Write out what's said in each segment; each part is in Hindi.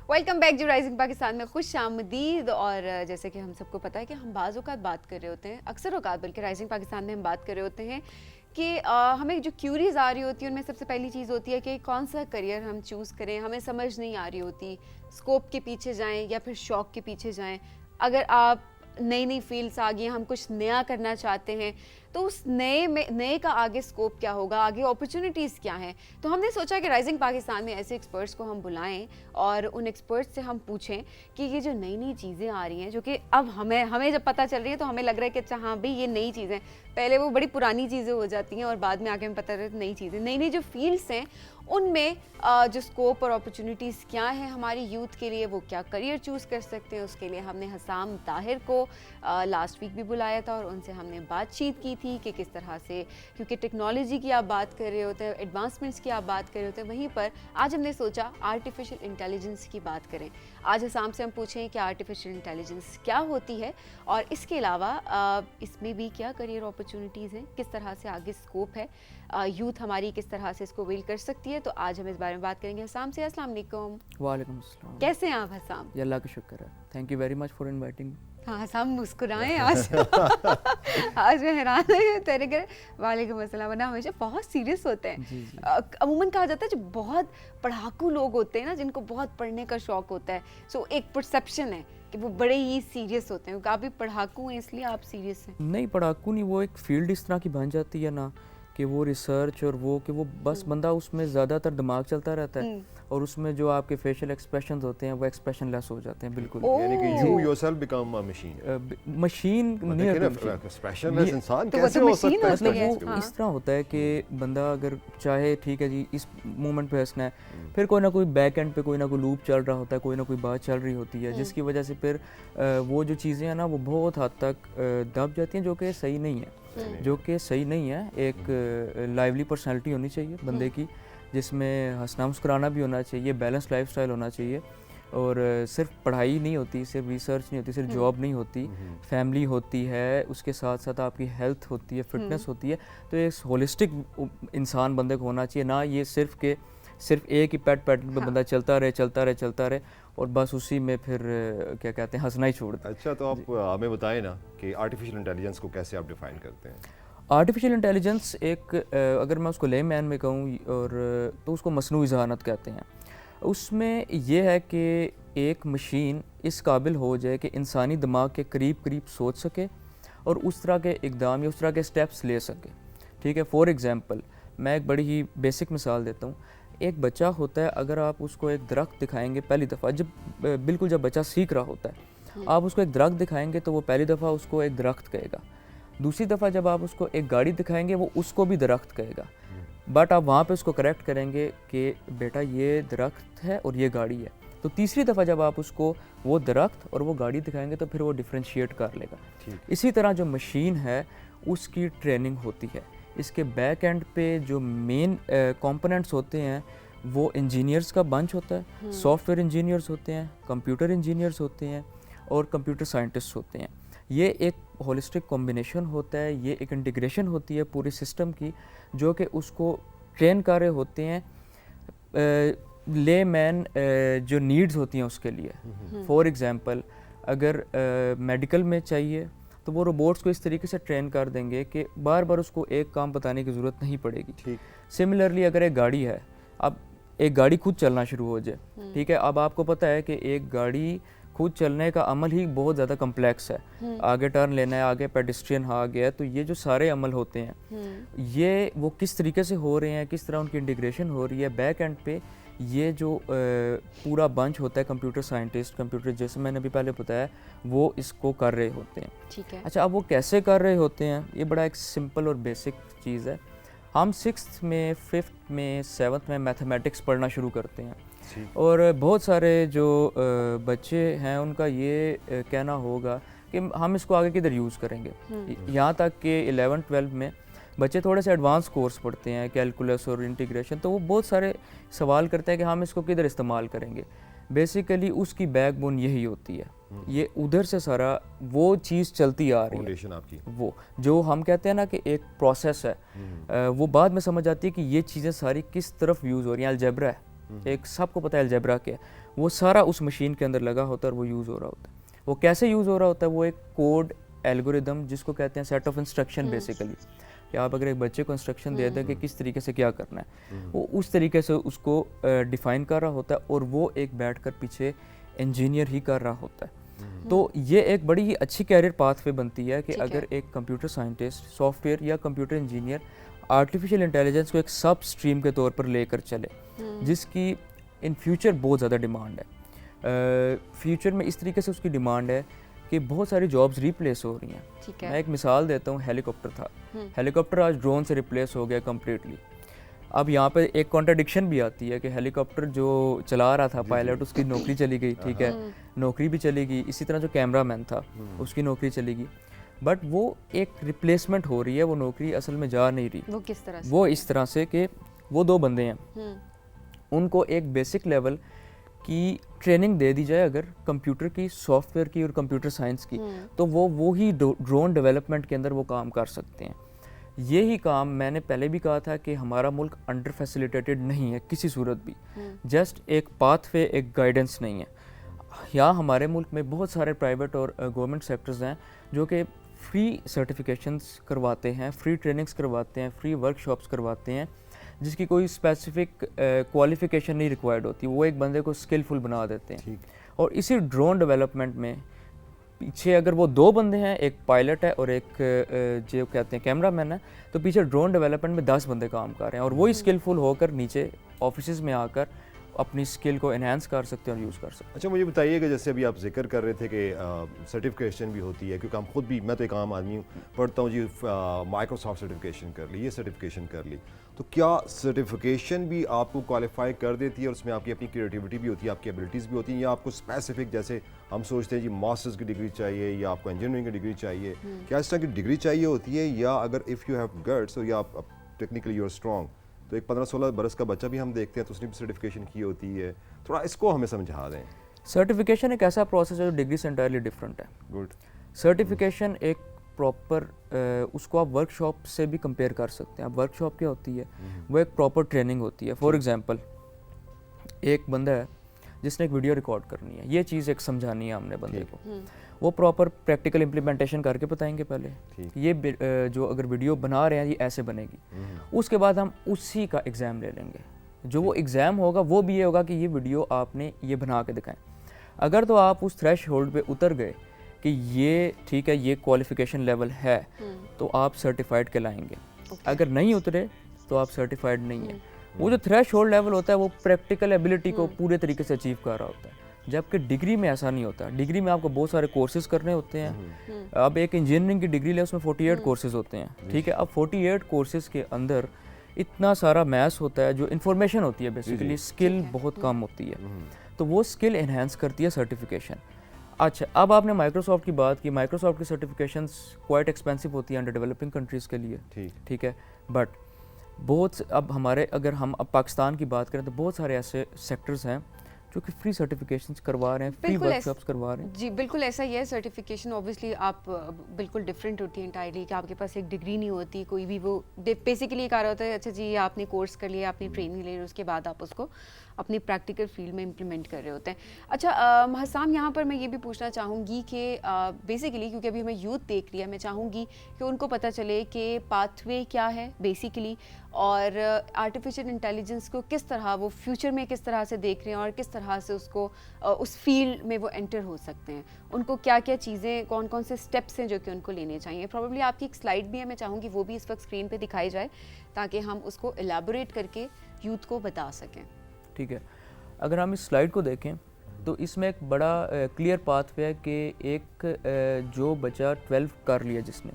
Welcome back to rising Pakistan में खुश आमदीद। और जैसे कि हम सबको पता है कि हम बाज़ औक़ात बात कर रहे होते हैं, अक्सर औक़ात बल्कि राइजिंग पाकिस्तान में हम बात कर रहे होते हैं कि हमें जो क्यूरीज आ रही होती है उनमें सबसे पहली चीज़ होती है कि कौन सा करियर हम चूज़ करें। हमें समझ नहीं आ रही होती, स्कोप के पीछे जाएं या फिर शौक़ के पीछे जाएं। अगर आप नई नई फील्ड्स आ गई हैं, हम कुछ नया करना चाहते हैं, तो उस नए का आगे स्कोप क्या होगा, आगे अपॉर्चुनिटीज़ क्या हैं। तो हमने सोचा कि राइजिंग पाकिस्तान में ऐसे एक्सपर्ट्स को हम बुलाएं और उन एक्सपर्ट्स से हम पूछें कि ये जो नई नई चीज़ें आ रही हैं, जो कि अब हमें जब पता चल रही है तो हमें लग रहा है कि अच्छा हाँ भाई ये नई चीज़ें, पहले वो बड़ी पुरानी चीज़ें हो जाती हैं और बाद में आके हमें पता चलता है नई चीज़ें, नई नई जो फील्ड्स हैं उनमें जो स्कोप और अपॉर्चुनिटीज़ क्या है हमारी यूथ के लिए, वो क्या करियर चूज़ कर सकते हैं। उसके लिए हमने हसाम ताहिर को लास्ट वीक भी बुलाया था और उनसे हमने बातचीत की थी कि किस तरह से, क्योंकि टेक्नोलॉजी की आप बात कर रहे होते हैं, एडवांसमेंट्स की आप बात कर रहे होते हैं, वहीं पर आज हमने सोचा आर्टिफिशियल इंटेलिजेंस की बात करें। आज हसाम से हम पूछें कि आर्टिफिशियल इंटेलिजेंस क्या होती है और इसके अलावा इसमें भी क्या करियर अपॉर्चुनिटीज़ हैं, किस तरह से आगे स्कोप है, यूथ हमारी किस तरह से इसको वेल कर सकती है। तो आज हम इस बारे में बात करेंगे हसाम से। अस्सलाम वालेकुम। वालेकुम अस्सलाम। कैसे हैं आप हसाम? ये अल्लाह का शुक्र है, thank you very much for inviting. हाँ, हसाम मुस्कुराएं आज। आज मैं हैरान है तेरे घर। वालेकुम अस्सलाम। वरना हमेशा बहुत सीरियस होते हैं। जी जी। अमूमन कहा जाता है जो बहुत पढ़ाकू लोग होते हैं ना, जिनको बहुत पढ़ने का शौक होता है, सो एक परसेप्शन है कि वो बड़े ही सीरियस होते हैं। आप भी पढ़ाकू हैं इसलिए आप सीरियस हैं? नहीं, पढ़ाकू नहीं, वो एक फील्ड इस तरह की बन जाती है ना कि वो रिसर्च और वो कि वो बस बंदा उसमें ज़्यादातर दिमाग चलता रहता है और उसमें जो आपके फेशियल एक्सप्रेशंस होते हैं वो एक्सप्रेशन लेस हो जाते हैं बिल्कुल। यानी कि you yourself become a machine। Machine नहीं होती, एक्सप्रेशनलेस इंसान तो वो कैसे तो हो machine सकता है? होती है। वो इस तरह होता है कि बंदा अगर चाहे ठीक है जी इस मोमेंट पे हंसना है, फिर कोई ना कोई बैक एंड पे कोई ना कोई लूप चल रहा होता है, कोई ना कोई बात चल रही होती है जिसकी वजह से फिर वो जो चीज़ें हैं ना वो बहुत हद तक दब जाती हैं, जो कि सही नहीं है। एक लाइवली पर्सनालिटी होनी चाहिए बंदे की, जिसमें हंसना मुस्कुराना भी होना चाहिए, बैलेंस लाइफस्टाइल होना चाहिए। और सिर्फ पढ़ाई नहीं होती, सिर्फ रिसर्च नहीं होती, सिर्फ जॉब नहीं होती, फैमिली होती है, उसके साथ साथ आपकी हेल्थ होती है, फिटनेस होती है। तो एक होलिस्टिक इंसान बंदे को होना चाहिए, ना ये सिर्फ एक ही पैटर्न पे बंदा चलता रहे और बस उसी में फिर क्या कहते हैं हंसना ही छोड़ दे। अच्छा, तो आप हमें बताएं ना कि आर्टिफिशियल इंटेलिजेंस को कैसे आप डिफाइन करते हैं? आर्टिफिशियल इंटेलिजेंस एक अगर मैं उसको लेमैन में कहूँ और तो उसको मसनूई ज़हानत कहते हैं। उसमें यह है कि एक मशीन इस काबिल हो जाए कि इंसानी दिमाग के करीब सोच सके और उस तरह के इक़दाम या उस तरह के स्टेप्स ले सके। ठीक है, फॉर एग्ज़ाम्पल मैं एक बड़ी ही बेसिक मिसाल देता हूँ। एक बच्चा होता है, अगर आप उसको एक दरख्त दिखाएंगे पहली दफ़ा, जब बच्चा सीख रहा होता है, आप उसको एक दरख्त दिखाएंगे तो वो पहली दफ़ा उसको एक दरख्त कहेगा। दूसरी दफ़ा जब आप उसको एक गाड़ी दिखाएंगे वो उसको भी दरख्त कहेगा, बट आप वहाँ पे उसको करेक्ट करेंगे कि बेटा ये दरख्त है और ये गाड़ी है। तो तीसरी दफ़ा जब आप उसको वो दरख्त और वो गाड़ी दिखाएंगे तो फिर वो डिफ्रेंशिएट कर लेगा। इसी तरह जो मशीन है उसकी ट्रेनिंग होती है। इसके बैक एंड पे जो मेन कंपोनेंट्स होते हैं वो इंजीनियर्स का बंच होता है, सॉफ्टवेयर इंजीनियर्स होते हैं, कंप्यूटर इंजीनियर्स होते हैं और कंप्यूटर साइंटिस्ट होते हैं। ये एक होलिस्टिक कॉम्बिनेशन होता है, ये एक इंटीग्रेशन होती है पूरी सिस्टम की, जो कि उसको ट्रेन कर रहे होते हैं लेमैन जो नीड्स होती हैं उसके लिए। फॉर एग्ज़ाम्पल अगर मेडिकल में चाहिए तो वो रोबोट्स को इस तरीके से ट्रेन कर देंगे कि बार बार उसको एक काम बताने की ज़रूरत नहीं पड़ेगी। सिमिलरली अगर एक गाड़ी है, अब एक गाड़ी खुद चलना शुरू हो जाए, ठीक है, अब आपको पता है कि एक गाड़ी खुद चलने का अमल ही बहुत ज़्यादा कम्प्लेक्स है। आगे टर्न लेना है, आगे पेडिस्ट्रियन आ गया, तो ये जो सारे अमल होते हैं ये वो किस तरीके से हो रहे हैं, किस तरह उनकी इंटीग्रेशन हो रही है बैक एंड पे, ये जो पूरा बंच होता है कंप्यूटर साइंटिस्ट, कंप्यूटर जैसे मैंने अभी पहले बताया, वो इसको कर रहे होते हैं। ठीक है। अच्छा, अब वो कैसे कर रहे होते हैं, ये बड़ा एक सिंपल और बेसिक चीज़ है। हम 6th में, 5th में, 7th में मैथमेटिक्स पढ़ना शुरू करते हैं और बहुत सारे जो बच्चे हैं उनका ये कहना होगा कि हम इसको आगे किधर यूज़ करेंगे। यहाँ तक कि 11th-12th में बच्चे थोड़े से एडवांस कोर्स पढ़ते हैं, कैलकुलस और इंटीग्रेशन, तो वो बहुत सारे सवाल करते हैं कि हम इसको किधर इस्तेमाल करेंगे। बेसिकली उसकी बैकबोन यही होती है, ये उधर से सारा वो चीज़ चलती आ रही है। आपकी वो जो हम कहते हैं ना कि एक प्रोसेस है, वो बाद में समझ आती है कि ये चीज़ें सारी किस तरफ यूज़ हो रही हैं। अलजेब्रा है, एक सबको पता है अलजेब्रा क्या है, वो सारा उस मशीन के अंदर लगा होता है और वो यूज़ हो रहा होता है। वो कैसे यूज़ हो रहा होता है, वो एक कोड एल्गोरिदम जिसको कहते हैं सेट ऑफ इंस्ट्रक्शन बेसिकली, कि आप अगर एक बच्चे को इंस्ट्रक्शन दे दें कि किस तरीके से क्या करना है, वो उस तरीके से उसको डिफ़ाइन कर रहा होता है और वो एक बैठ कर पीछे इंजीनियर ही कर रहा होता है। तो ये एक बड़ी ही अच्छी कैरियर पाथवे बनती है कि अगर एक कंप्यूटर साइंटिस्ट, सॉफ्टवेयर या कंप्यूटर इंजीनियर आर्टिफिशियल इंटेलिजेंस को एक सब स्ट्रीम के तौर पर लेकर चले, जिसकी इन फ्यूचर बहुत ज़्यादा डिमांड है। फ्यूचर में इस तरीके से उसकी डिमांड है कि बहुत सारी जॉब्स रिप्लेस हो रही हैं। मैं एक मिसाल देता हूँ, हेलीकॉप्टर था, हेलीकॉप्टर आज ड्रोन से रिप्लेस हो गया कम्प्लीटली। अब यहाँ पे एक कॉन्ट्रडिक्शन भी आती है कि हेलीकॉप्टर जो चला रहा था पायलट, उसकी नौकरी चली गई, ठीक है, नौकरी भी चली गई। इसी तरह जो कैमरामैन था उसकी नौकरी चली गई, बट वो एक रिप्लेसमेंट हो रही है, वो नौकरी असल में जा नहीं रही। वो किस तरह से? वो इस तरह से कि वो दो बंदे हैं, उनको एक बेसिक लेवल की ट्रेनिंग दे दी जाए अगर कंप्यूटर की, सॉफ्टवेयर की और कंप्यूटर साइंस की, तो वो ही ड्रोन डेवलपमेंट के अंदर वो काम कर सकते हैं। यही काम मैंने पहले भी कहा था कि हमारा मुल्क अंडर फैसिलिटेटेड नहीं है किसी सूरत भी, जस्ट एक पाथवे, एक गाइडेंस नहीं है। यहाँ हमारे मुल्क में बहुत सारे प्राइवेट और गवर्नमेंट सेक्टर्स हैं जो कि फ्री सर्टिफिकेशंस करवाते हैं, फ्री ट्रेनिंग्स करवाते हैं, फ्री वर्कशॉप्स करवाते हैं, जिसकी कोई स्पेसिफिक क्वालिफिकेशन नहीं रिक्वायर्ड होती, वो एक बंदे को स्किलफुल बना देते हैं। और इसी ड्रोन डेवलपमेंट में पीछे अगर वो दो बंदे हैं, एक पायलट है और एक जो कहते हैं कैमरामैन है, तो पीछे ड्रोन डेवलपमेंट में 10 बंदे काम कर रहे हैं और वही स्किलफुल होकर नीचे ऑफिस में आकर अपनी स्किल को एनहांस कर सकते हैं और यूज़ कर सकते हैं। अच्छा, मुझे बताइए कि जैसे अभी आप जिक्र कर रहे थे कि सर्टिफिकेशन भी होती है, क्योंकि हम खुद भी, मैं तो एक आम आदमी हूँ, पढ़ता हूँ जी, माइक्रोसॉफ्ट सर्टिफिकेशन कर ली, ये सर्टिफिकेशन कर ली, तो क्या सर्टिफिकेशन भी आपको क्वालिफाई कर देती है और उसमें आपकी अपनी क्रिएटिविटी भी होती है, आपकी एबिलिटीज़ भी होती हैं, या आपको स्पेसिफिक, जैसे हम सोचते हैं जी मास्टर्स की डिग्री चाहिए या आपको इंजीनियरिंग की डिग्री चाहिए, क्या इस तरह की डिग्री चाहिए होती है, या अगर इफ़ यू हैव गट्स, या आप टेक्निकली यू आर स्ट्रॉन्ग, तो एक 15-16 बरस का बच्चा भी हम देखते हैं तो उसने भी सर्टिफिकेशन की होती है, थोड़ा इसको हमें समझा दें। सर्टिफिकेशन एक ऐसा प्रोसेस है जो डिग्री से इंटायरली डिफरेंट है। गुड। सर्टिफिकेशन एक प्रॉपर, उसको आप वर्कशॉप से भी कंपेयर कर सकते हैं। अब वर्कशॉप क्या होती है, वो एक प्रॉपर ट्रेनिंग होती है। फॉर एग्जांपल, एक बंदा है जिसने एक वीडियो रिकॉर्ड करनी है, ये चीज़ एक समझानी है हमने बंदे को, वो प्रॉपर प्रैक्टिकल इम्प्लीमेंटेशन करके बताएंगे पहले, ये जो अगर वीडियो बना रहे हैं ये ऐसे बनेगी। उसके बाद हम उसी का एग्ज़ाम ले लेंगे, जो वो एग्ज़ाम होगा वो भी ये होगा कि ये वीडियो आपने ये बना के दिखाएं। अगर तो आप उस थ्रेश होल्ड पर उतर गए कि ये ठीक है, ये क्वालिफिकेशन लेवल है, तो आप सर्टिफाइड कहलाएंगे। अगर नहीं उतरे तो आप सर्टिफाइड नहीं है। वो जो थ्रेश होल्ड लेवल होता है वो प्रैक्टिकल एबिलिटी को पूरे तरीके से अचीव कर रहा होता है, जबकि डिग्री में ऐसा नहीं होता। डिग्री में आपको बहुत सारे कोर्सेज करने होते हैं। अब एक इंजीनियरिंग की डिग्री ले, उसमें 48 कोर्सेज होते हैं, ठीक है। अब 48 कोर्सेज के अंदर इतना सारा मैथ्स होता है, जो इन्फॉर्मेशन होती है बेसिकली, स्किल बहुत कम होती है, तो वो स्किल एनहांस करती है सर्टिफिकेशन। अच्छा, अब आपने माइक्रोसॉफ्ट की बात की, माइक्रोसॉफ्ट की सर्टिफिकेशंस क्वाइट एक्सपेंसिव होती हैं अंडर डेवलपिंग कंट्रीज़ के लिए, ठीक है। बट बहुत, अब हमारे, अगर हम अब पाकिस्तान की बात करें तो बहुत सारे ऐसे सेक्टर्स हैं जो कि फ्री सर्टिफिकेशंस करवा रहे हैं, फ्री वर्कशॉप्स करवा रहे हैं। जी बिल्कुल ऐसा ही है। सर्टिफिकेशन ऑब्वियसली आप बिल्कुल डिफरेंट होती है इंटायरली, कि आपके पास एक डिग्री नहीं होती कोई भी, वो बेसिकली ये कह रहा होता है अच्छा जी आपने कोर्स कर लिया, आपने ट्रेनिंग ले ली, उसके बाद आप उसको अपनी प्रैक्टिकल फील्ड में इम्प्लीमेंट कर रहे होते हैं। अच्छा हसाम, यहाँ पर मैं ये भी पूछना चाहूँगी कि बेसिकली क्योंकि अभी हमें यूथ देख रही है, मैं चाहूँगी कि उनको पता चले कि पाथवे क्या है बेसिकली, और आर्टिफिशियल इंटेलिजेंस को किस तरह वो फ्यूचर में किस तरह से देख रहे हैं और किस तरह से उसको उस फील्ड में वो एंटर हो सकते हैं। उनको क्या क्या चीज़ें, कौन कौन से स्टेप्स हैं जो कि उनको लेने चाहिए। प्रॉब्ली आपकी एक स्लाइड भी है, मैं चाहूँगी वो भी इस वक्त स्क्रीन पे दिखाई जाए ताकि हम उसको एलैबोरेट करके यूथ को बता सकें। ठीक है, अगर हम इस स्लाइड को देखें तो इसमें एक बड़ा क्लियर पाथवे है कि एक जो बच्चा 12 कर लिया जिसने,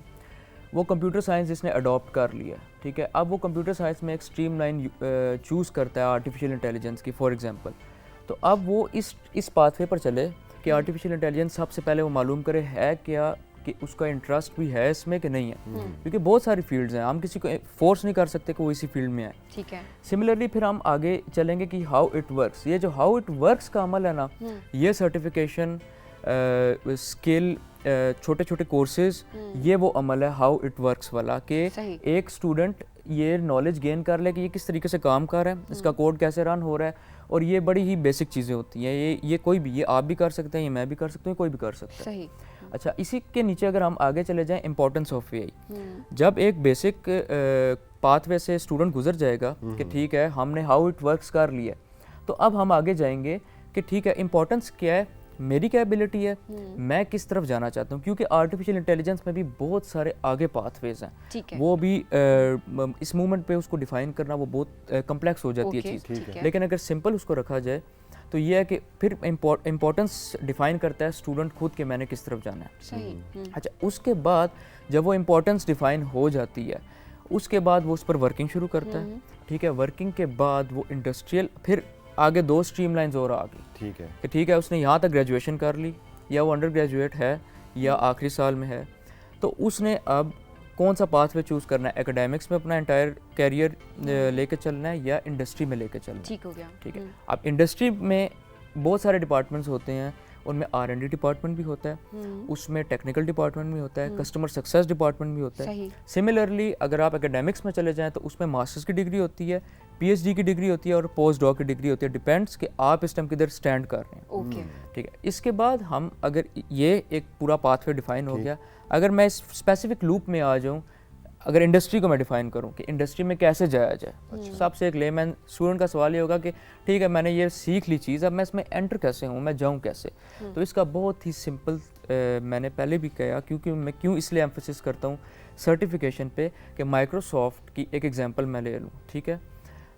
वो कंप्यूटर साइंस जिसने अडॉप्ट कर लिया, ठीक है। अब वो कंप्यूटर साइंस में एक स्ट्रीम लाइन चूज़ करता है आर्टिफिशियल इंटेलिजेंस की, फॉर एग्जांपल, तो अब वो इस पाथवे पर चले कि आर्टिफिशियल इंटेलिजेंस सबसे पहले वो मालूम करे है क्या, कि उसका इंटरेस्ट भी है इसमें कि नहीं है, क्योंकि बहुत सारी फील्ड्स हैं, हम किसी को फोर्स नहीं कर सकते कि वो इसी फील्ड में आए, ठीक है। सिमिलरली फिर हम आगे चलेंगे कि हाउ इट वर्क्स, ये जो हाउ इट वर्क्स का अमल है ना, ये सर्टिफिकेशन, स्किल, छोटे छोटे कोर्सेज, ये वो अमल है हाउ इट वर्क्स वाला, कि एक स्टूडेंट ये नॉलेज गेन कर ले कि ये किस तरीके से काम कर रहा है, इसका कोड कैसे रन हो रहा है, और ये बड़ी ही बेसिक चीज़ें होती हैं। ये कोई भी, ये आप भी कर सकते हैं, ये मैं भी कर सकता हूँ, कोई भी कर सकता है। सही। अच्छा, इसी के नीचे अगर हम आगे चले जाएं, इंपॉर्टेंस ऑफ एआई, जब एक बेसिक पाथवे से स्टूडेंट गुजर जाएगा कि ठीक है हमने हाउ इट वर्क्स कर लिया, तो अब हम आगे जाएंगे कि ठीक है इंपॉर्टेंस क्या है, मेरी क्या एबिलिटी है, मैं किस तरफ जाना चाहता हूँ, क्योंकि आर्टिफिशियल इंटेलिजेंस में भी बहुत सारे आगे पाथवेज हैं। ठीक है। वो भी इस मूवमेंट पे उसको डिफाइन करना वो बहुत कम्प्लेक्स हो जाती है ओके, चीज़, ठीक है। लेकिन अगर सिंपल उसको रखा जाए तो ये है कि फिर इम्पोर्टेंस डिफाइन करता है स्टूडेंट खुद के मैंने किस तरफ जाना है। सही। अच्छा, उसके बाद जब वो इम्पोर्टेंस डिफाइन हो जाती है, उसके बाद वो उस पर वर्किंग शुरू करता है। ठीक है, वर्किंग के बाद वो इंडस्ट्रियल, फिर आगे 2 स्ट्रीम लाइन्स और आ गई। ठीक है कि ठीक है उसने यहाँ तक ग्रेजुएशन कर ली, या वो अंडर ग्रेजुएट है या आखिरी साल में है, तो उसने अब कौन सा पाथवे चूज़ करना है, एकेडमिक्स में अपना एंटायर कैरियर लेके चलना है या इंडस्ट्री में लेके चलना है। ठीक हो गया। ठीक है, अब इंडस्ट्री में बहुत सारे डिपार्टमेंट्स होते हैं, उनमें R&D डिपार्टमेंट भी होता है, उसमें टेक्निकल डिपार्टमेंट भी होता है, कस्टमर सक्सेस डिपार्टमेंट भी होता है। सही। सिमिलरली अगर आप एकेडमिक्स में चले जाएं तो उसमें मास्टर्स की डिग्री होती है, PhD की डिग्री होती है और पोस्ट डॉक की डिग्री होती है, डिपेंड्स कि आप इस टाइम किधर स्टैंड कर रहे हैं। ओके। ठीक है, इसके बाद हम अगर ये एक पूरा पाथवे डिफाइन हो गया, अगर मैं इस स्पेसिफिक लूप में आ जाऊँ, अगर इंडस्ट्री को मैं डिफाइन करूं कि इंडस्ट्री में कैसे जाया जाए, सबसे एक लेमैन स्टूडेंट का सवाल ये होगा कि ठीक है मैंने ये सीख ली चीज़, अब मैं इसमें एंटर कैसे हूं, मैं जाऊं कैसे। तो इसका बहुत ही सिंपल, मैंने पहले भी कहा, क्योंकि मैं क्यों इसलिए एम्फोसिस करता हूं सर्टिफिकेशन पे, कि माइक्रोसॉफ्ट की एक एग्जांपल मैं ले लूँ। ठीक है,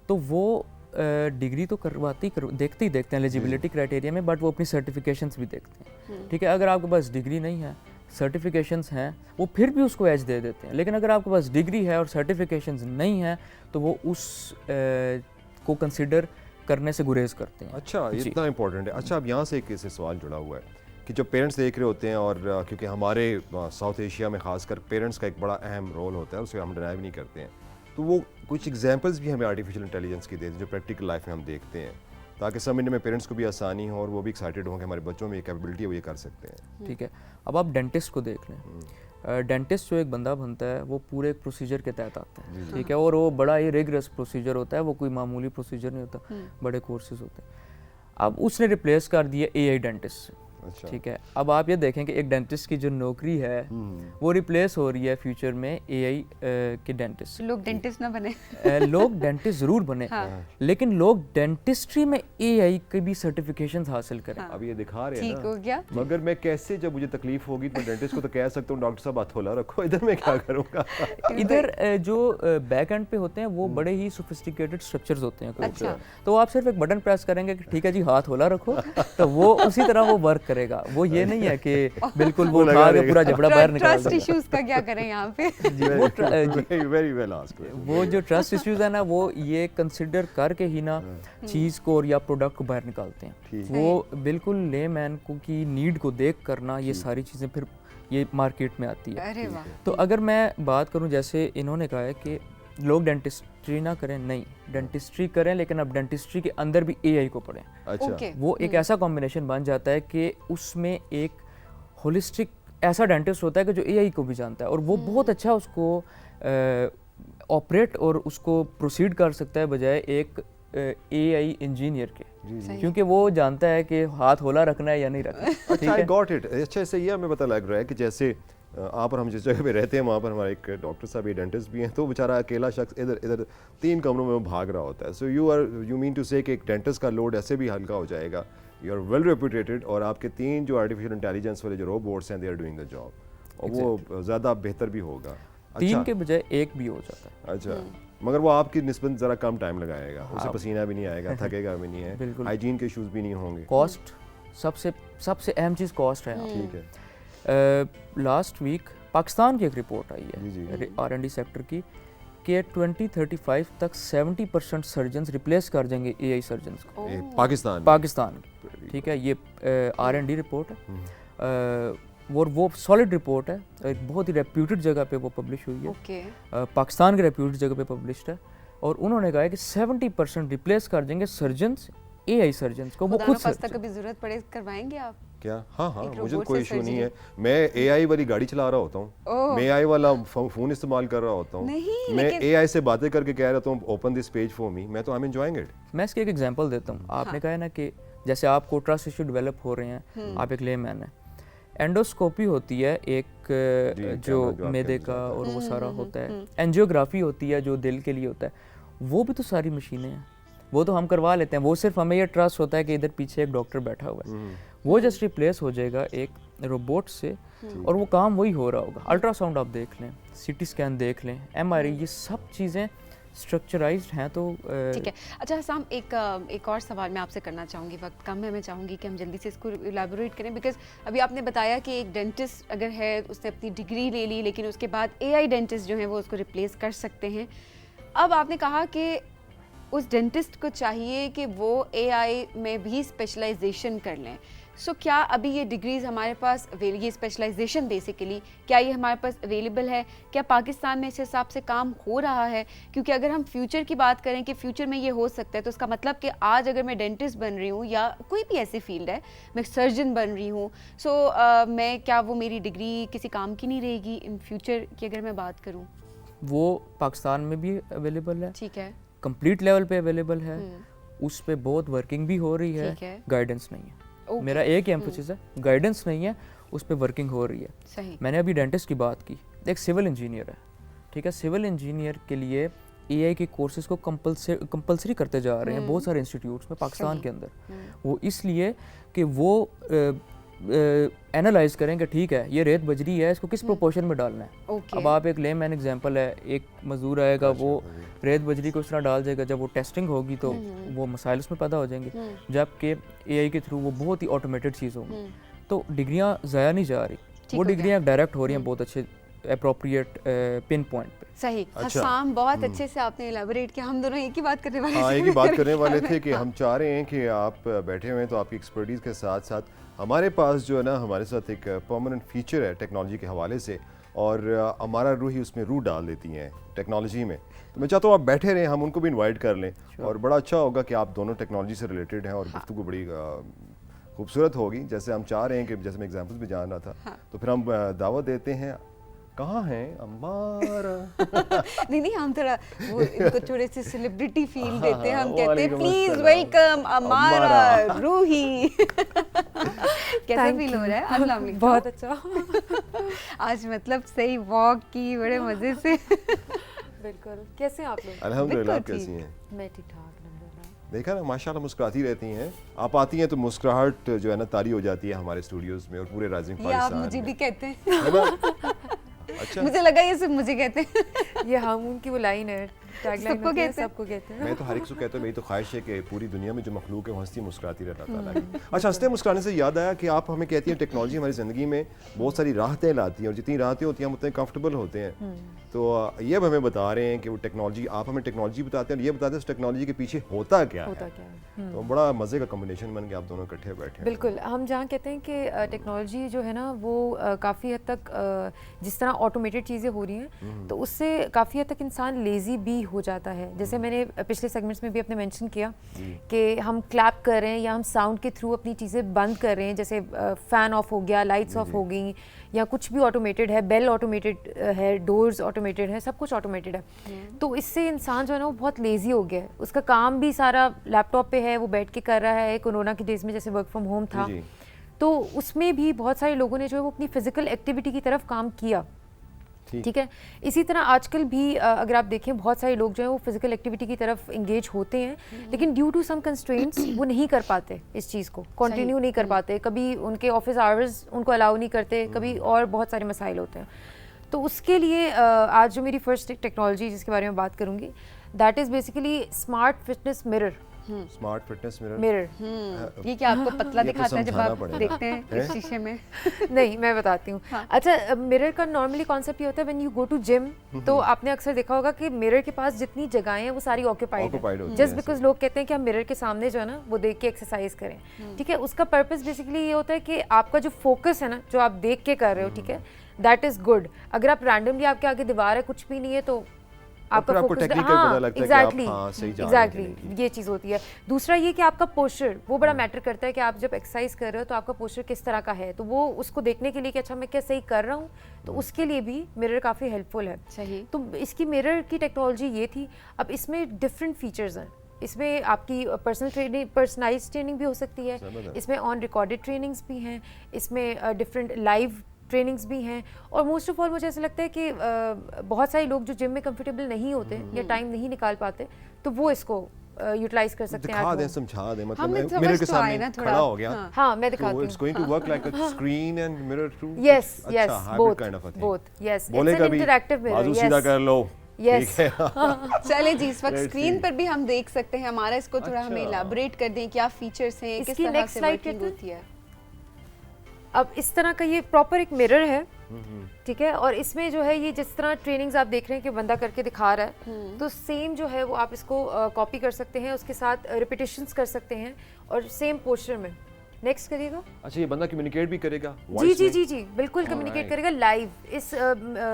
तो वो डिग्री तो देखते ही हैं एलिजिबिलिटी क्राइटेरिया में, बट वो अपनी सर्टिफिकेशंस भी देखते हैं। ठीक है, अगर आपके पास डिग्री नहीं है, सर्टिफिकेशंस हैं, वो फिर भी उसको एज दे देते हैं, लेकिन अगर आपके पास डिग्री है और सर्टिफिकेशंस नहीं है तो वो उस को कंसिडर करने से गुरेज करते हैं। अच्छा, इतना इंपॉर्टेंट है। अच्छा, अब यहाँ से एक इससे सवाल जुड़ा हुआ है कि जो पेरेंट्स देख रहे होते हैं, और क्योंकि हमारे साउथ एशिया में खासकर पेरेंट्स का एक बड़ा अहम रोल होता है, उसे हम डिनाई भी नहीं करते हैं, तो वो कुछ एग्जांपल्स भी हमें आर्टिफिशियल इंटेलिजेंस की देते हैं जो प्रैक्टिकल लाइफ में हम देखते हैं, ताकि समझने में पेरेंट्स को भी आसानी हो और वो भी एक्साइटेड हों कि हमारे बच्चों में ये कैपेबिलिटी है, वो ये कर सकते हैं। ठीक है, अब आप डेंटिस्ट को देख लें। डेंटिस्ट जो एक बंदा बनता है वो पूरे एक प्रोसीजर के तहत आता है। ठीक है, और वो बड़ा ही रिगरस प्रोसीजर होता है, वो कोई मामूली प्रोसीजर नहीं होता, बड़े कोर्सेज होते हैं। अब उसने रिप्लेस कर दिया AI डेंटिस्ट से। अच्छा। ठीक है, अब आप ये देखें कि एक डेंटिस्ट की जो नौकरी है वो रिप्लेस हो रही है फ्यूचर में AI के डेंटिस्ट से। लोग डेंटिस्ट ना बने। लोग डेंटिस्ट ज़रूर बने, लेकिन लोग डेंटिस्ट्री में AI की भी सर्टिफिकेशंस हासिल करें। अब ये दिखा रहे हैं ठीक हो गया। मगर मैं कैसे, जब मुझे तकलीफ होगी तो डेंटिस्ट को तो कह सकता हूँ डॉक्टर साहब हाथ होला रखो, इधर मैं क्या करूँगा। इधर जो बैक एंड पे होते हैं वो बड़े ही सोफिस्टिकेटेड स्ट्रक्चर्स होते हैं कुछ। अच्छा। तो आप सिर्फ एक बटन प्रेस करेंगे कि ठीक है जी हाथ होला रखो, तो वो उसी तरह वो वर्क करेगा। वो ये नहीं है कि बिल्कुल वो उठा के पूरा जबड़ा बाहर निकाल ट्रस्ट देगा। इश्यूज का क्या करें यहाँ पे? Very well asked. वो जो ट्रस्ट इश्यूज है ना, वो ये कंसिडर करके ही ना चीज़ को और या प्रोडक्ट को बाहर निकालते हैं। वो बिल्कुल लेमैन को की नीड को देख करना ये सारी चीज़ें फिर ये मार्केट में आती है। अरे वाह। तो अगर मैं बात करूं, जैसे इन्होंने कहा है कि लोग डेंटिस्ट्री ना करें, नहीं, डेंटिस्ट्री करें, लेकिन अब डेंटिस्ट्री के अंदर भी AI को पढ़ें। अच्छा। ओके। वो एक ऐसा कॉम्बिनेशन बन जाता है कि उसमें एक होलिस्टिक ऐसा डेंटिस्ट होता है कि जो AI को भी जानता है, और वो बहुत अच्छा उसको ऑपरेट और उसको प्रोसीड कर सकता है बजाय एक AI इंजीनियर के, क्योंकि वो जानता है कि हाथ होला रखना है या नहीं रखना। अच्छा, आई गॉट इट। अच्छा, इससे ये हमें पता लग रहा है कि जैसे आप और हम जिस जगह पे रहते हैं वहाँ पर हमारा एक डॉक्टर साहब, ये डेंटिस्ट भी हैं, तो बेचारा अकेला शख्स इधर इधर 3 कमरों में वो भाग रहा होता है। सो यू मीन टू से कि एक डेंटिस्ट का लोड ऐसे भी हल्का हो जाएगा, यू आर वेल रेपुटेटेड, और आपके 3 जो आर्टिफिशियल इंटेलिजेंस वाले जो रोबोट्स हैं, they are doing the job, और वो ज़्यादा बेहतर भी होगा। 3 के बजाय 1 भी हो जाता है। अच्छा, मगर वो आपकी निस्बत ज़रा कम टाइम लगाएगा, उसे पसीना भी नहीं आएगा, थकेगा भी नहीं है, बिल्कुल। हाइजीन के इश्यूज भी नहीं होंगे। कॉस्ट, सबसे अहम चीज़ कॉस्ट है। ठीक है। लास्ट वीक पाकिस्तान की एक रिपोर्ट आई जी, है R&D सेक्टर की कि 2035 तक 70% सर्जन्स रिप्लेस कर देंगे AI सर्जन्स को, पाकिस्तान की। ठीक है, ये R&D रिपोर्ट है, और वो सॉलिड रिपोर्ट है, एक बहुत ही रेप्यूटेड जगह पे वो पब्लिश हुई है। ओके। पाकिस्तान के रेप्यूटेड जगह पे पब्लिश्ड है, और उन्होंने कहा है कि 70% रिप्लेस कर देंगे सर्जन्स AI सर्जन्स को, वो खुद खुदा कभी जरूरत पड़े करवाएंगे आप? क्या? हाँ हाँ, एक मुझे robot कोई से इशू नहीं है। surgery? मैं AI वाली गाड़ी चला रहा होता हूँ, मैं AI वाला फ़ोन इस्तेमाल कर रहा होता हूँ, नहीं, मैं लेकिन- AI से बातें करके कह रहा हूँ open this page for me, मैं तो आई एम एंजॉयिंग इट। मैं इसके एक एग्जांपल देता हूँ। आपने कहा है ना कि जैसे आपको ट्रस्ट इशू डेवलप हो रहे हैं, आप एक लेमैन हैं, एंडोस्कोपी होती है एक जो जो मैदे आपके का और वो सारा होता है, एंजियोग्राफी होती है जो दिल के लिए होता है, वो भी तो सारी मशीनें हैं, वो तो हम करवा लेते हैं, वो सिर्फ हमें ये ट्रस्ट होता है कि इधर पीछे एक डॉक्टर बैठा हुआ है, वो जस्ट रिप्लेस हो जाएगा एक रोबोट से और वो काम वही हो रहा होगा। अल्ट्रासाउंड आप देख लें, सीटी स्कैन देख लें, MRI, ये सब चीज़ें स्ट्रक्चराइज्ड हैं। तो ठीक है। अच्छा हसाम, एक और सवाल मैं आपसे करना चाहूँगी, वक्त कम है, मैं चाहूँगी कि हम जल्दी से इसको इलेबोरेट करें, बिकॉज अभी आपने बताया कि एक डेंटिस्ट अगर है उसने अपनी डिग्री ले ली, लेकिन उसके बाद AI डेंटिस्ट जो है वो उसको रिप्लेस कर सकते हैं। अब आपने कहा कि उस डेंटिस्ट को चाहिए कि वो AI में भी स्पेशलाइजेशन कर लें। सो क्या अभी ये डिग्रीज़ हमारे पास ये स्पेशलाइजेशन बेसिकली क्या ये हमारे पास अवेलेबल है? क्या पाकिस्तान में इस हिसाब से काम हो रहा है? क्योंकि अगर हम फ्यूचर की बात करें कि फ्यूचर में ये हो सकता है, तो उसका मतलब कि आज अगर मैं डेंटिस्ट बन रही हूँ या कोई भी ऐसी फील्ड है, मैं सर्जन बन रही हूँ, सो मैं क्या वो मेरी डिग्री किसी काम की नहीं रहेगी इन फ्यूचर की अगर मैं बात करूँ? वो पाकिस्तान में भी अवेलेबल है, ठीक है, कंप्लीट लेवल पे अवेलेबल है, उस पे बहुत वर्किंग भी हो रही ठीक है, है। गाइडेंस नहीं है। Okay. मेरा एक ही एम्फोसिस है, गाइडेंस नहीं है, उस पे वर्किंग हो रही है। सही। मैंने अभी डेंटिस्ट की बात की, एक सिविल इंजीनियर है, ठीक है, सिविल इंजीनियर के लिए AI के कोर्सेज को कंपलसरी करते जा रहे हैं बहुत सारे इंस्टीट्यूट्स में पाकिस्तान के अंदर। वो इसलिए कि वो एनालाइज करें कि ठीक है ये रेत बजरी है, इसको किस प्रोपोर्शन में डालना है। Okay. अब आप एक लेमैन एग्जांपल है, एक मजदूर आएगा वो रेत बजरी को इस तरह डाल देगा, जब वो टेस्टिंग होगी तो वो मसाइल उसमें पैदा हो जाएंगे, जबकि AI के थ्रू वो बहुत ही ऑटोमेटेड चीज़ होगी। तो डिग्रियां ज़ाया नहीं जा रही, वो डिग्रियां डायरेक्ट हो रही हैं बहुत अच्छे अप्रोप्रिएट पिन पॉइंट पे। सही। अच्छा। हसाम, बहुत अच्छे से आपने इलेबोरेट किया। हम दोनों एक ही बात करने वाले हाँ, थे। एक ही बात करने वाले थे कि हम चाह रहे हैं कि आप बैठे हुए हैं तो आपकी एक्सपर्टीज़ के साथ साथ हमारे पास जो है ना, हमारे साथ एक परमानेंट फीचर है टेक्नोलॉजी के हवाले से, और हमारा रूह ही उसमें रूह डाल देती हैं टेक्नोलॉजी में। तो मैं चाहता हूँ आप बैठे रहें, हम उनको भी इनवाइट कर लें, और बड़ा अच्छा होगा कि आप दोनों टेक्नोलॉजी से रिलेटेड हैं और गुफ्तगू बड़ी खूबसूरत होगी, जैसे हम चाह रहे हैं कि जैसे मैं एग्जाम्पल्स भी जान रहा था। तो फिर हम दावत देते हैं, कहाँ हैं अम्मारा? नहीं, हम थोड़ा वो इनको थोड़े से सेलिब्रिटी फील देते हैं। हम कहते हैं वालेकुम प्लीज अस्सलाम। वेलकम अमारा अम्मारा। रूही। कैसे फील हो रहा है? अस्सलाम वालेकुम। बहुत अच्छा। आज मतलब सही वॉक की, बड़े मजे से। बिल्कुल। कैसे हैं आप लोग? अल्हम्दुलिल्लाह, आप बिल्कुल कैसी हैं? मैं ठीक ठाक, अल्हम्दुलिल्लाह। देखा ना, माशाल्लाह मुस्कुराती रहती हैं। आप आती हैं तो मुस्कुराहट जो है ना तारी हो जाती है हमारे स्टूडियोज में और पूरे राइजिंग ये आप पाकिस्तान मुझे में। भी कहते हैं। है ना? अच्छा, मुझे लगा ये सिर्फ मुझे कहते हैं। ये हामून की वो लाइन है, टैगलाइन सबको होती है, कहते हैं। सबको कहते हैं। मैं तो हर एक से कहता हूँ, मेरी तो ख्वाहिश है कि पूरी दुनिया में जो मखलूक है वो हंसती मुस्कुराती रहना ताला है। अच्छा, हंसते मुस्कुराने से याद आया कि आप हमें कहती हैं टेक्नोलॉजी हमारी ज़िंदगी में बहुत सारी राहतें लाती हैं, और जितनी राहतें होती हैं हम उतने कंफर्टेबल होते हैं। तो ये अब हमें बता रहे हैं कि वो टेक्नोलॉजी, आप हमें टेक्नोलॉजी बताते हैं और ये बताते हैं उस टेक्नोलॉजी के पीछे होता क्या होता है। क्या है? तो बड़ा मज़े का कॉम्बिनेशन बन के आप दोनों इकट्ठे बैठे हैं। बिल्कुल। हम जहाँ कहते हैं कि टेक्नोलॉजी जो है ना वो काफ़ी हद तक जिस तरह ऑटोमेटेड चीज़ें हो रही हैं, तो उससे काफ़ी हद तक इंसान लेज़ी भी हो जाता है। जैसे मैंने पिछले सेगमेंट्स में भी अपने मेंशन किया कि हम क्लैप कर रहे हैं या हम साउंड के थ्रू अपनी चीज़ें बंद कर रहे हैं, जैसे फ़ैन ऑफ हो गया, लाइट्स ऑफ हो गई, या कुछ भी ऑटोमेटेड है, बेल ऑटोमेटेड है, डोर्स ऑटोमेटेड है, सब कुछ ऑटोमेटेड है। तो इससे इंसान जो है ना वो बहुत लेज़ी हो गया है। उसका काम भी सारा लैपटॉप पे है, वो बैठ के कर रहा है। कोरोना के डेज में जैसे वर्क फ्रॉम होम था, जी। तो उसमें भी बहुत सारे लोगों ने जो है वो अपनी फिजिकल एक्टिविटी की तरफ काम किया। ठीक है। इसी तरह आजकल भी अगर आप देखें बहुत सारे लोग जो हैं वो फिजिकल एक्टिविटी की तरफ इंगेज होते हैं, लेकिन ड्यू टू सम कंस्ट्रेंट्स वो नहीं कर पाते, इस चीज़ को कंटिन्यू नहीं कर पाते। कभी उनके ऑफिस आवर्स उनको अलाउ नहीं करते, कभी और बहुत सारे मसाइल होते हैं। तो उसके लिए आज जो मेरी फर्स्ट टेक्नोलॉजी जिसके बारे में बात करूँगी, that is basically smart fitness mirror. Smart fitness mirror ये क्या आपको पतला ये तो दिखाता है जब समझाना आप पड़ेगा। देखते हैं इस शीशे में? नहीं, मैं बताती हूँ। अच्छा, मिरर का नॉर्मली कॉन्सेप्ट ये होता है when you go to gym, तो आपने अक्सर देखा होगा कि मिरर के पास जितनी जगहें हैं वो सारी ऑक्यूपाइड Occupied है, होती जस्ट हैं, बिकॉज लोग कहते हैं कि हम मिरर के सामने जो है ना वो देख के एक्सरसाइज करें। ठीक है, उसका पर्पस बेसिकली ये होता है कि आपका जो फोकस है ना, जो आप देख के कर रहे हो, ठीक है, दैट इज गुड। अगर आप रैंडमली आपके आगे दीवार है, कुछ भी नहीं है, तो आपका फिर आपको फोकस, technical पता लगता है कि आप, हाँ, सही जा रहे हैं कि एग्जैक्टली ये चीज़ होती है। दूसरा ये कि आपका पोस्चर वो बड़ा मैटर करता है कि आप जब एक्सरसाइज कर रहे हो तो आपका पोस्चर किस तरह का है, तो वो उसको देखने के लिए कि अच्छा मैं क्या सही कर रहा हूँ, तो उसके लिए भी मिरर काफ़ी हेल्पफुल है। सही। तो इसकी मिरर की टेक्नोलॉजी ये थी। अब इसमें डिफरेंट फीचर्स हैं, इसमें आपकी पर्सनल ट्रेनिंग, पर्सनलाइज्ड ट्रेनिंग भी हो सकती है, इसमें ऑन रिकॉर्डेड ट्रेनिंग्स भी हैं, इसमें डिफरेंट लाइव ट्रेनिंग्स भी हैं, और मोस्ट ऑफ ऑल मुझे ऐसा लगता है कि बहुत सारे लोग जो जिम में कंफर्टेबल नहीं होते या टाइम नहीं निकाल पाते, तो वो इसको यूटिलाइज कर सकते हैं। दिखा दें, समझा दें, मतलब हमें मैं समझ मिरर के तो आए सामने ना थोड़ा। खड़ा हो गया, हाँ मैं दिखाती तो हूँ। It's going to work like a screen and mirror through. Yes, अच्छा, yes, hybrid both, kind of a thing. both, yes. बोले It's an कभी interactive mirror, बाजू yes. सीधा कर लो, Yes. ठीक है। चले जी, इस वक्त Let's स्क्रीन see. पर भी हम देख सकते हैं हमारा, इसको थोड़ा हमें अच्छा। इलाबोरेट कर दें, क्या फीचर्स हैं, किस इसकी तरह next से slide वर्किंग कहते हैं? होती है। अब इस तरह का ये प्रॉपर एक मिरर है, ठीक है, और इसमें जो है ये जिस तरह ट्रेनिंग्स आप देख रहे हैं कि बंदा करके दिखा रहा है, तो सेम जो है वो आप इसको कॉपी कर सकते हैं, उसके साथ रिपीटिशंस कर सकते हैं और सेम पोस्चर में। नेक्स्ट करिएगा। अच्छा, ये बंदा कम्युनिकेट भी करेगा जी voice जी में? जी जी बिल्कुल कम्युनिकेट Alright. करेगा लाइव। इस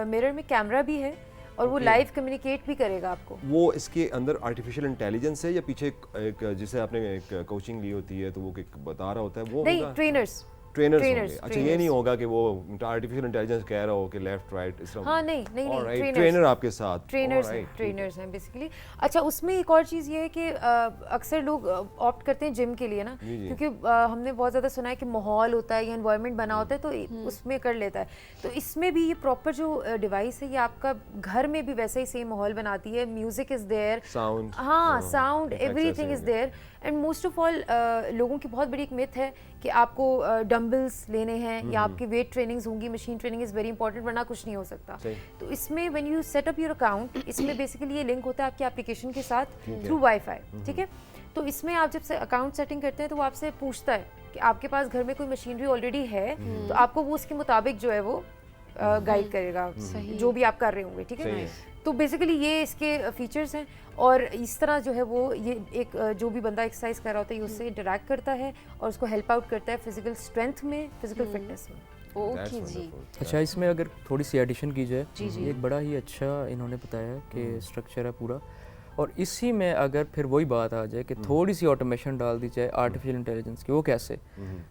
मिरर में कैमरा भी है और वो लाइव कम्युनिकेट भी करेगा आपको। वो इसके अंदर आर्टिफिशियल इंटेलिजेंस है या पीछे एक जिसे आपने एक कोचिंग ली होती है तो वो एक बता रहा होता है, वो नहीं, होगा? ट्रेनर्स ट्रेनर्स trainers, होंगे। अच्छा, ये trainers. नहीं होगा कि वो आर्टिफिशियल इंटेलिजेंस कह रहा हो कि लेफ्ट राइट इस तरह। हाँ, नहीं, नहीं, नहीं, trainers. ट्रेनर आपके साथ, ट्रेनर्स Alright, हैं, ठीक है। ट्रेनर्स हैं बेसिकली। अच्छा, उसमें एक और चीज़ ये है कि अक्सर लोग ऑप्ट करते हैं जिम के लिए ना, जी, जी। क्योंकि हमने बहुत ज़्यादा सुना है कि माहौल होता है या एनवायरनमेंट बना होता है तो उसमें कर लेता है। तो इसमें भी ये प्रॉपर जो डिवाइस है ये आपका घर में भी वैसा ही सेम माहौल बनाती है। म्यूजिक इज़ देयर, Sound, हाँ, हाँ, साउंड, effects एवरीथिंग ऐसे is there. And most of all लोगों की बहुत बड़ी एक मिथ है कि आपको डम्बल्स लेने हैं या आपकी वेट ट्रेनिंग्स होंगी, machine training is very important, वरना कुछ नहीं हो सकता। सही। तो इसमें when you set up your account, इसमें बेसिकली ये लिंक होता है आपकी एप्लीकेशन के साथ थ्रू वाईफाई, ठीक है। तो इसमें आप जब से अकाउंट सेटिंग करते हैं तो वो आपसे पूछता है कि आपके पास घर में कोई मशीनरी ऑलरेडी है, तो आपको वो उसके मुताबिक जो है वो गाइड करेगा जो भी आप कर रहे होंगे, ठीक सही है। है। तो बेसिकली ये इसके फीचर्स हैं, और इस तरह जो है वो ये एक जो भी बंदा एक्सरसाइज कर रहा होता है ये उससे इंटरेक्ट करता है और उसको हेल्प आउट करता है फिजिकल स्ट्रेंथ में, फिजिकल फिटनेस में। That's okay ji. wonderful. अच्छा, इसमें अगर थोड़ी सी एडिशन की जाए, जी, जी। ये एक बड़ा ही अच्छा इन्होंने बताया कि स्ट्रक्चर है पूरा, और इसी में अगर फिर वही बात आ जाए कि थोड़ी सी ऑटोमेशन डाल दी जाए आर्टिफिशियल इंटेलिजेंस की, वो कैसे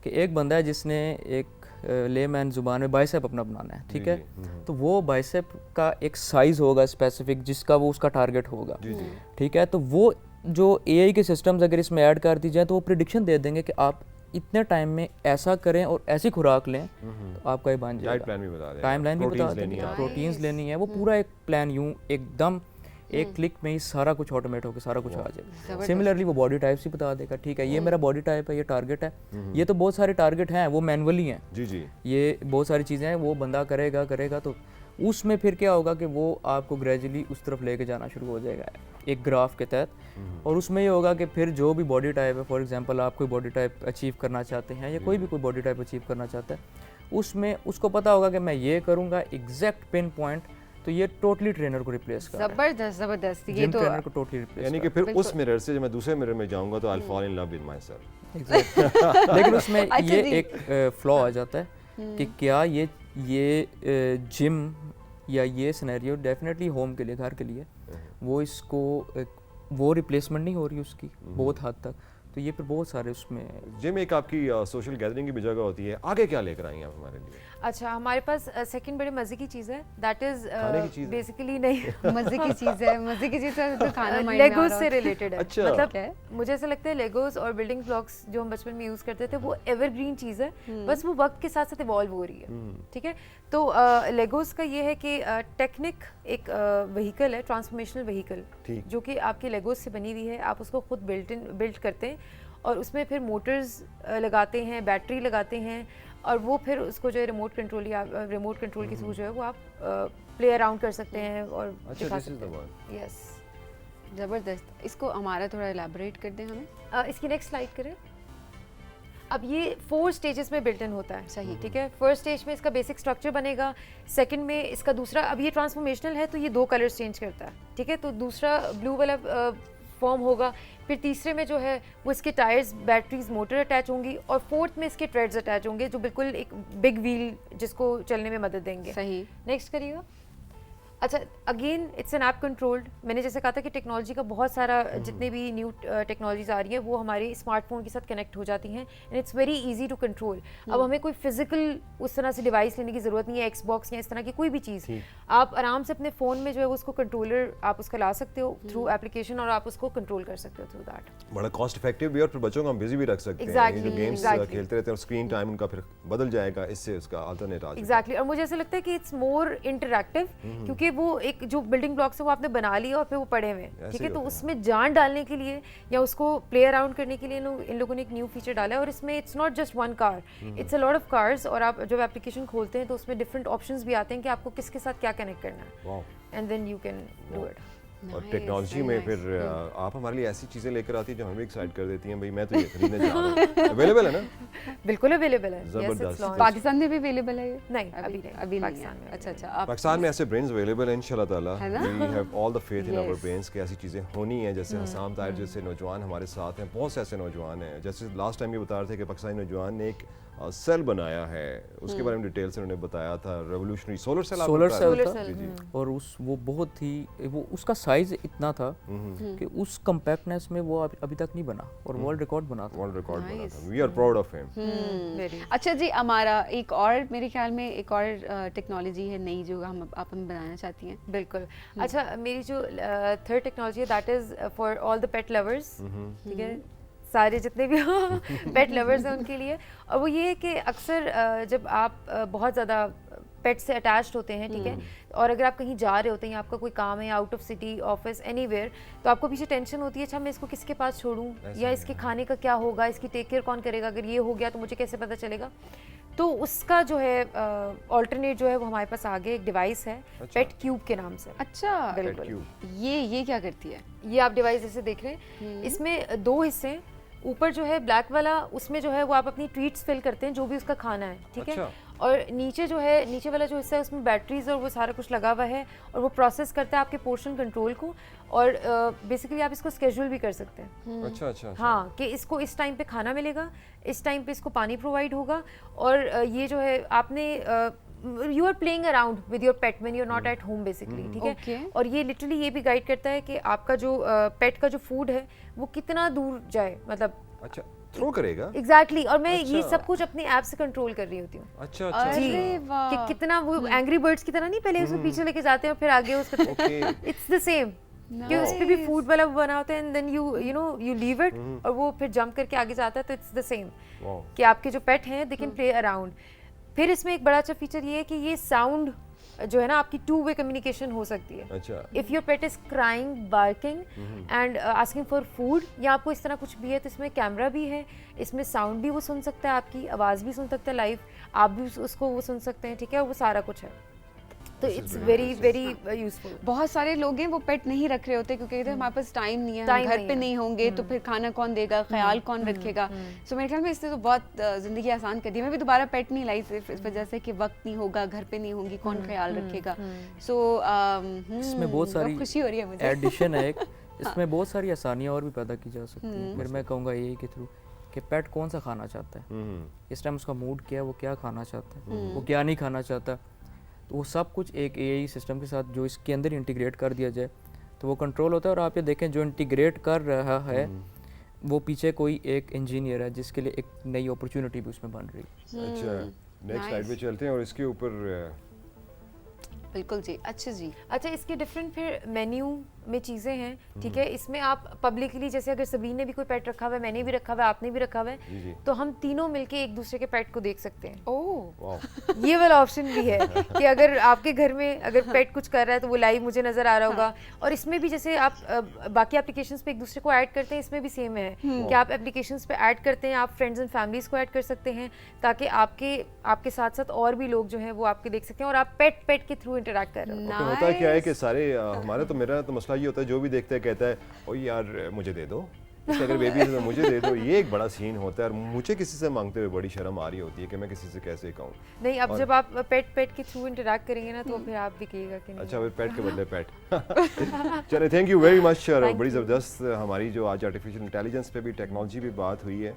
कि एक बंदा है जिसने एक लेमैन ज़ुबान में बाइसेप अपना बनाना है, ठीक जी, है, जी, तो वो बाइसेप का एक साइज़ होगा स्पेसिफिक जिसका वो उसका टारगेट होगा, जी, जी। ठीक है। तो वो जो एआई के सिस्टम्स अगर इसमें ऐड कर दी जाए तो वो प्रिडिक्शन दे देंगे कि आप इतने टाइम में ऐसा करें और ऐसी खुराक लें तो आपका ये बन डाइट जाएगा। प्लान भी बता देगा, टाइम लाइन भी बता proteins लेनी देंगे, है आपको। प्रोटीन्स लेनी है, वो पूरा एक प्लान यूं एकदम एक क्लिक में ही सारा कुछ ऑटोमेट होकर सारा कुछ आ जाए। सिमिलरली वो बॉडी टाइप्स ही बता देगा, ठीक है ये मेरा बॉडी टाइप है, ये टारगेट है, ये तो बहुत सारे टारगेट हैं वो मैनुअली हैं, जी जी। ये बहुत सारी चीज़ें हैं वो बंदा करेगा तो उसमें फिर क्या होगा कि वो आपको ग्रेजुअली उस तरफ लेके जाना शुरू हो जाएगा एक ग्राफ के तहत, और उसमें ये होगा कि फिर जो भी बॉडी टाइप है, फॉर एग्जांपल आप कोई बॉडी टाइप अचीव करना चाहते हैं या कोई भी कोई बॉडी टाइप अचीव करना चाहता है, उसमें उसको पता होगा कि मैं ये करूँगा एग्जैक्ट पिन पॉइंट, तो ये टोटली ट्रेनर को रिप्लेस कर जबरदस्त जबरदस्त, ये जिम तो ट्रेनर को टोटली रिप्लेस यानी कि फिर उस मिरर से जब मैं दूसरे मिरर में जाऊंगा तो I fall in love with my self. लेकिन उसमें अच्छा ये जी। एक फ्लॉ आ जाता है कि क्या ये जिम या ये सिनेरियो डेफिनेटली होम के लिए, घर के लिए, वो इसको वो रिप्लेसमेंट नहीं हो रही उसकी बहुत हद तक, तो ये फिर बहुत सारे उसमें जिम एक आपकी सोशल गैदरिंग की भी जगह होती है, आगे क्या लेकर आई हैं आप हमारे लिए? अच्छा, हमारे पास सेकंड बड़े मजे की चीज़ है, दैट इज खाने की चीज़ है? बेसिकली नहीं मजे की चीज़ है, मजे की चीज़ है तो खाना माइंड में आ लेगोस रहा से होता है। रिलेटेड है। अच्छा। मतलब क्या है? मुझे ऐसा लगता है लेगोस और बिल्डिंग ब्लॉक्स जो हम बचपन में यूज़ करते थे वो एवरग्रीन चीज़ है, बस वो वक्त के साथ साथ इवॉल्व हो रही है, ठीक है। तो लेगोस का ये है कि टेक्निक एक व्हीकल है, ट्रांसफॉर्मेशनल व्हीकल, ठीक। जो कि आपके लेगोस से बनी हुई है, आप उसको खुद बिल्ड करते हैं और उसमें फिर मोटर्स लगाते हैं, बैटरी लगाते हैं, और वो फिर उसको जो है रिमोट कंट्रोल के थ्रू जो है वो आप प्ले अराउंड कर सकते हैं और अच्छा, दिखा दिस इज सकते द हैं। वन। यस। जबरदस्त, इसको हमारा थोड़ा इलाबोरेट कर दें हमें। इसकी नेक्स्ट स्लाइड करें। अब ये 4 स्टेजेस में बिल्ट इन होता है, सही। ठीक है। फर्स्ट स्टेज में इसका बेसिक स्ट्रक्चर बनेगा, सेकंड में इसका दूसरा, अब ये ट्रांसफॉर्मेशनल है तो ये 2 कलर्स चेंज करता है, ठीक है। तो दूसरा ब्लू वाला फॉर्म होगा, फिर तीसरे में जो है वो इसके टायर्स, बैटरीज, मोटर अटैच होंगी, और फोर्थ में इसके ट्रेड्स अटैच होंगे जो बिल्कुल एक बिग व्हील जिसको चलने में मदद देंगे। सही। नेक्स्ट करिएगा। अच्छा, again it's an app controlled. मैंने जैसे कहा था कि टेक्नोलॉजी का बहुत सारा जितने भी न्यू टेक्नोलॉजीज आ रही हैं वो हमारे स्मार्टफोन के साथ कनेक्ट हो जाती हैं and it's very easy to control. अब हमें कोई फिजिकल उस तरह से डिवाइस लेने की ज़रूरत नहीं है, एक्सबॉक्स या इस तरह की कोई भी चीज़। आप आराम से अपने फ़ोन में जो है उसको कंट्रोलर आप उसका ला सकते हो थ्रू एप्लीकेशन और आप उसको कंट्रोल कर सकते हो थ्रू दैट। बड़ा कॉस्ट इफेक्टिव भी और फिर बच्चों को हम बिजी भी रख सकते हैं। Exactly, ये जो गेम्स exactly. खेलते रहते हैं और स्क्रीन टाइम उनका फिर बदल जाएगा, इससे उसका अल्टरनेट आ जाएगा। एग्जैक्टली और मुझे ऐसा लगता है कि इट्स मोर इंटरैक्टिव क्योंकि वो एक जो बिल्डिंग ब्लॉक्स है वो आपने बना लिया और फिर वो पड़े हुए हैं, ठीक है। तो उसमें जान डालने के लिए या उसको प्ले अराउंड करने के लिए इन लोगों ने एक न्यू फीचर डाला है और इसमें it's not just one car, it's a lot of cars. और आप जब एप्लीकेशन खोलते हैं तो उसमें डिफरेंट ऑप्शंस भी आते हैं कि आपको किसके साथ क्या कनेक्ट करना है wow. And then you can do it. और टेक्नोलॉजी में फिर आप हमारे लिए ऐसी चीज़ें लेकर आती है जो हमें भी एक्साइट कर देती हैं। भाई मैं तो ये खरीदने जा रहा हूँ। अवेलेबल है ना? बिल्कुल अवेलेबल है। जबरदस्त। पाकिस्तान में भी अवेलेबल है ये? नहीं, अभी नहीं, अभी नहीं पाकिस्तान है। में अच्छा अच्छा। पाकिस्तान में ऐसे ब्रेन्स अवेलेबल हैं इंशाल्लाह ताला। है ना? We have all the faith in our Yes. Brains कि ऐसी चीज़ें होनी हैं। जैसे हसाम ताहिर जैसे नौजवान हमारे साथ हैं, बहुत से ऐसे नौजवान हैं। जैसे लास्ट टाइम ये बता रहे थे कि पाकिस्तानी नौजवान ने एक सेल बनाया है, उसके बारे में डिटेल से उन्होंने बताया था। Revolutionary solar cell. Solar cell था जी जी। और वो बहुत ही वो उसका साइज इतना था कि उस कम्पैक्टनेस में वो अभी तक नहीं बना और वर्ल्ड रिकॉर्ड बना था। वर्ल्ड रिकॉर्ड बना था। We are proud of him. Very अच्छा जी, हमारा एक और मेरे ख्याल में एक और टेक्नोलॉजी है नई जो हम बनाना चाहती हैं। बिल्कुल। अच्छा, मेरी जो थर्ड टेक्नोलॉजी है that is for all the pet lovers, ठीक है, सारे जितने भी पेट लवर्स हैं उनके लिए। और वो ये है कि अक्सर जब आप बहुत ज़्यादा पेट से अटैच्ड होते हैं, ठीक है, और अगर आप कहीं जा रहे होते हैं या आपका कोई काम है out of city, office, anywhere, तो आपको पीछे टेंशन होती है, अच्छा मैं इसको किसके पास छोड़ूं या इसके खाने का क्या होगा, इसकी टेक केयर कौन करेगा, अगर ये हो गया तो मुझे कैसे पता चलेगा। तो उसका जो है ऑल्टरनेट जो है वो हमारे पास आगे एक डिवाइस है पेट क्यूब के नाम से। अच्छा, बिल्कुल। ये क्या करती है? ये आप डिवाइस जैसे देख रहे हैं, इसमें दो हिस्से हैं। ऊपर जो है ब्लैक वाला, उसमें जो है वो आप अपनी ट्रीट्स फिल करते हैं जो भी उसका खाना है, ठीक है। और नीचे जो है, नीचे वाला जो हिस्सा है उसमें बैटरीज और वो सारा कुछ लगा हुआ है और वो प्रोसेस करता है आपके पोर्शन कंट्रोल को। और बेसिकली आप इसको स्केड्यूल भी कर सकते हैं। अच्छा अच्छा। हाँ, कि इसको इस टाइम पे खाना मिलेगा, इस टाइम पे इसको पानी प्रोवाइड होगा। और ये जो है आपने you are playing around with your pet when you are not at home basically, ठीक है। Okay. और ये लिटरली ये भी गाइड करता है कि आपका जो पेट का जो फूड है वो कितना दूर जाए, मतलब अच्छा, थ्रो करेगा। एग्जैक्टली। और मैं ये अच्छा। सब कुछ अपनी ऐप से कंट्रोल कर रही होती हूँ। अच्छा अच्छा। जी, अरे वाह। कि कितना वो एंग्री बर्ड्स की तरह नहीं, पहले उसको पीछे लेके जाते हैं और फिर आगे उसको ओके। इट्स द सेम कि उस पे भी फूड वाला वो बना होता है and then you know you leave it और वो फिर जंप करके आगे जाता है। तो इट्स द सेम वाओ। कि आपके जो पेट हैं दे कैन प्ले अराउंड। फिर इसमें एक बड़ा अच्छा फीचर ये है कि ये साउंड जो है ना आपकी टू वे कम्युनिकेशन हो सकती है। अच्छा। If your pet is crying, barking and asking for food या आपको इस तरह कुछ भी है तो इसमें कैमरा भी है, इसमें साउंड भी वो सुन सकता है, आपकी आवाज़ भी सुन सकता है लाइव, आप भी उसको वो सुन सकते हैं, ठीक है। वो सारा कुछ है, तो इट्स वेरी वेरी यूजफुल। बहुत सारे लोग हैं वो पेट नहीं रख रहे होते क्योंकि कहते हैं हमारे पास टाइम नहीं है, हम Time घर नहीं पे है। नहीं होंगे तो फिर खाना कौन देगा, ख्याल कौन रखेगा। सो मेरे ख्याल में इसने तो बहुत ज़िंदगी आसान कर दी। मैं भी दोबारा पेट नहीं लाई सिर्फ इस वजह से कि वक्त नहीं होगा, घर पे नहीं होंगी, कौन ख्याल रखेगा। सो इसमें बहुत सारी खुशी हो रही है मुझे। एडिशन है एक, इसमें बहुत सारी आसानियाँ और भी पैदा की जा सकती हैं। फिर मैं कहूँगा यही के थ्रू कि पेट कौन सा खाना चाहता है, इस टाइम उसका मूड क्या है, वो क्या खाना चाहता है, वो क्या नहीं खाना चाहता, तो वो सब कुछ एक एआई सिस्टम के साथ जो इसके अंदर इंटीग्रेट कर दिया जाए तो वो कंट्रोल होता है। और आप ये देखें जो इंटीग्रेट कर रहा है वो पीछे कोई एक इंजीनियर है जिसके लिए एक नई अपॉर्चुनिटी भी उसमें बन रही है। अच्छा, नेक्स्ट स्लाइड पे चलते हैं और इसके ऊपर बिल्कुल जी। अच्छा जी। अच्छा, इसके डिफरेंट फिर मेन्यू में चीज़ें हैं, ठीक है। इसमें आप पब्लिकली जैसे अगर सबीन ने भी कोई पेट रखा हुआ है, मैंने भी रखा हुआ है, आपने भी रखा हुआ जी, जी। है, तो हम तीनों मिलके एक दूसरे के पेट को देख सकते हैं। ओह, वाओ। ये वाला ऑप्शन भी है कि अगर आपके घर में अगर पेट कुछ कर रहा है तो वो लाइव मुझे नजर आ रहा होगा। और इसमें भी जैसे आप बाकी एप्लीकेशंस पे एक दूसरे को ऐड करते हैं, इसमें भी सेम है कि आप एप्लीकेशंस पे ऐड करते हैं, आप फ्रेंड्स एंड फैमिलीज को ऐड कर सकते हैं ताकि आपके साथ साथ और भी लोग जो हैं वो आपके देख सकते हैं और आप पेट के थ्रू इंटरेक्ट कर रहे हो। तो होता क्या है कि सारे हमारे तो मेरा तो मसला ये होता है, जो भी देखता है कहता है ओ यार मुझे दे दो, इसका अगर बेबी है तो मुझे दे दो। ये एक बड़ा सीन होता है और मुझे किसी से मांगते हुए बड़ी शर्म आ रही होती है कि मैं किसी से कैसे कहूँ। नहीं, अब जब आप पेट के थ्रू इंटरेक्ट करेंगे ना तो फिर आप भी कहिएगा कि नहीं। अच्छा, फिर पेट के बदले पेट। चले, थैंक यू वेरी मच। बड़ी ज़बरदस्त हमारी जो आज आर्टिफिशियल इंटेलिजेंस पे भी, टेक्नोलॉजी भी बात हुई है।